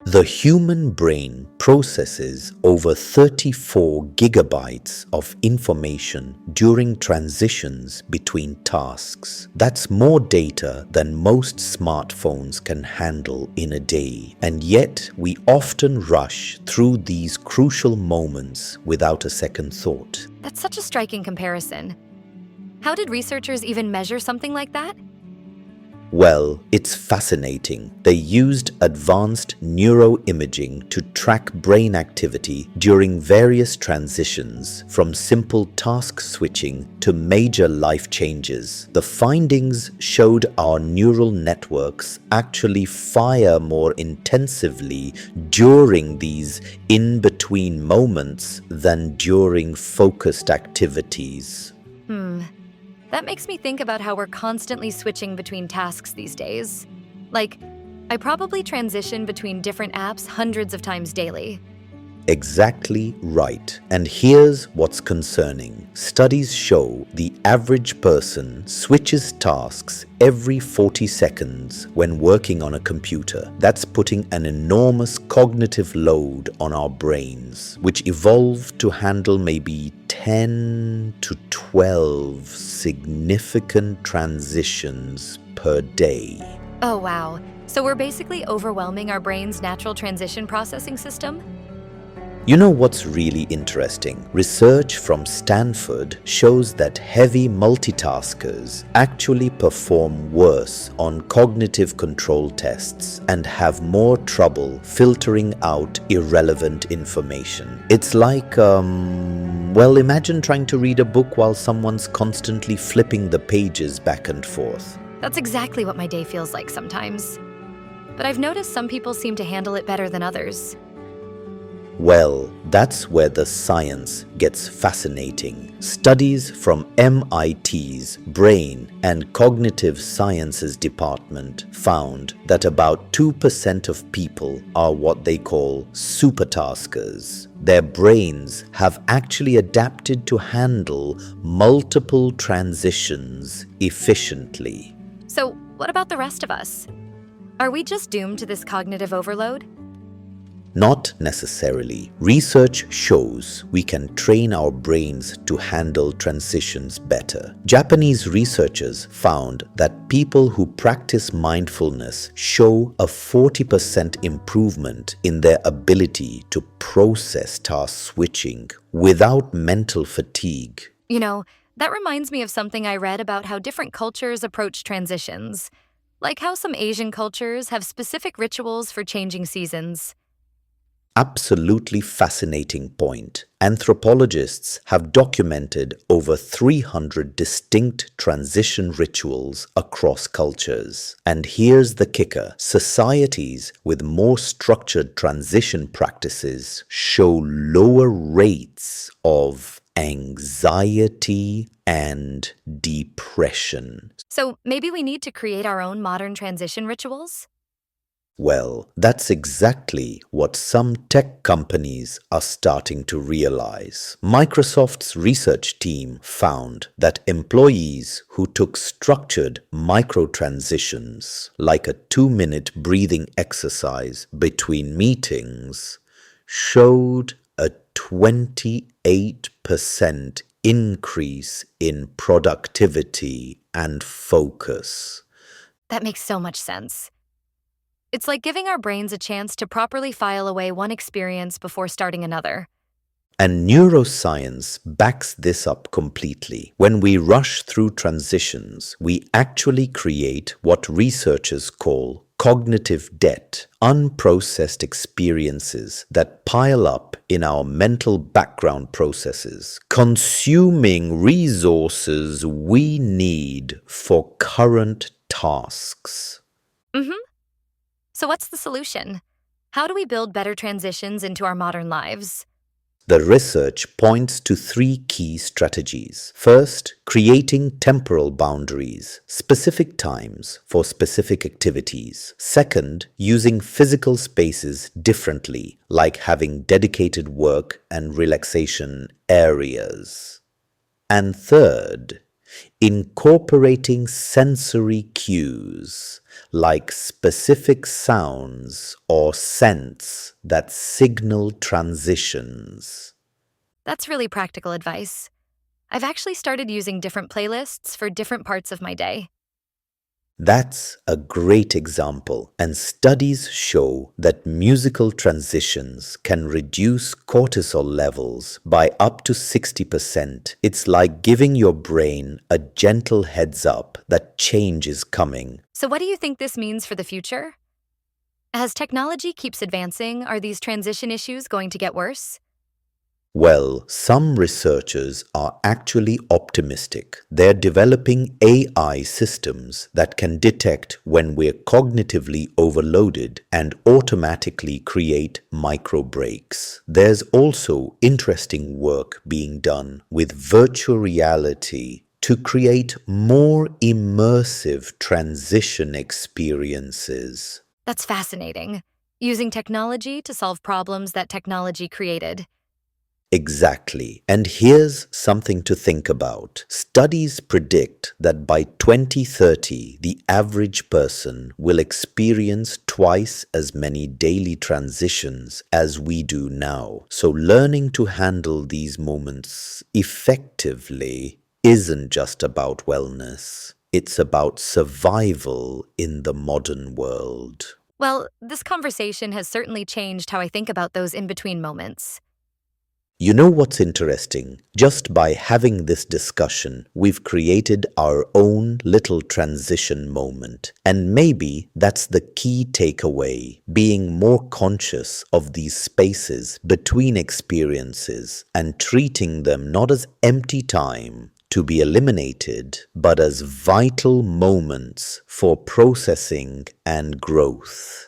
The human brain processes over 34 gigabytes of information during transitions between tasks. That's more data than most smartphones can handle in a day. And yet, we often rush through these crucial moments without a second thought. That's such a striking comparison. How did researchers even measure something like that? Well, it's fascinating. They used advanced neuroimaging to track brain activity during various transitions, from simple task switching to major life changes. The findings showed our neural networks actually fire more intensively during these in-between moments than during focused activities. That makes me think about how we're constantly switching between tasks these days. Like, I probably transition between different apps hundreds of times daily. Exactly right. And here's what's concerning. Studies show the average person switches tasks every 40 seconds when working on a computer. That's putting an enormous cognitive load on our brains, which evolved to handle maybe 10 to 12 significant transitions per day. Oh, wow. So we're basically overwhelming our brain's natural transition processing system? You know what's really interesting? Research from Stanford shows that heavy multitaskers actually perform worse on cognitive control tests and have more trouble filtering out irrelevant information. It's like, well, imagine trying to read a book while someone's constantly flipping the pages back and forth. That's exactly what my day feels like sometimes. But I've noticed some people seem to handle it better than others. Well, that's where the science gets fascinating. Studies from MIT's Brain and Cognitive Sciences Department found that about 2% of people are what they call supertaskers. Their brains have actually adapted to handle multiple transitions efficiently. So, what about the rest of us? Are we just doomed to this cognitive overload? Not necessarily. Research shows we can train our brains to handle transitions better. Japanese researchers found that people who practice mindfulness show a 40% improvement in their ability to process task switching without mental fatigue. You know, that reminds me of something I read about how different cultures approach transitions. Like how some Asian cultures have specific rituals for changing seasons. Absolutely fascinating point. Anthropologists have documented over 300 distinct transition rituals across cultures. And here's the kicker. Societies with more structured transition practices show lower rates of anxiety and depression. So maybe we need to create our own modern transition rituals? Well, that's exactly what some tech companies are starting to realize. Microsoft's research team found that employees who took structured micro-transitions, like a 2-minute breathing exercise between meetings, showed a 28% increase in productivity and focus. That makes so much sense. It's like giving our brains a chance to properly file away one experience before starting another. And neuroscience backs this up completely. When we rush through transitions, we actually create what researchers call cognitive debt, unprocessed experiences that pile up in our mental background processes, consuming resources we need for current tasks. So what's the solution? How do we build better transitions into our modern lives? The research points to 3 key strategies. First, creating temporal boundaries, specific times for specific activities. Second, using physical spaces differently, like having dedicated work and relaxation areas. And third, Incorporating sensory cues like specific sounds or scents that signal transitions. That's really practical advice. I've actually started using different playlists for different parts of my day. That's a great example, and studies show that musical transitions can reduce cortisol levels by up to 60%. It's like giving your brain a gentle heads up that change is coming. So, what do you think this means for the future? As technology keeps advancing, are these transition issues going to get worse? Well, some researchers are actually optimistic. They're developing AI systems that can detect when we're cognitively overloaded and automatically create micro breaks. There's also interesting work being done with virtual reality to create more immersive transition experiences. That's fascinating. Using technology to solve problems that technology created. Exactly. And here's something to think about. Studies predict that by 2030, the average person will experience twice as many daily transitions as we do now. So learning to handle these moments effectively isn't just about wellness. It's about survival in the modern world. Well, this conversation has certainly changed how I think about those in between moments. You know what's interesting? Just by having this discussion, we've created our own little transition moment. And maybe that's the key takeaway, being more conscious of these spaces between experiences and treating them not as empty time to be eliminated, but as vital moments for processing and growth.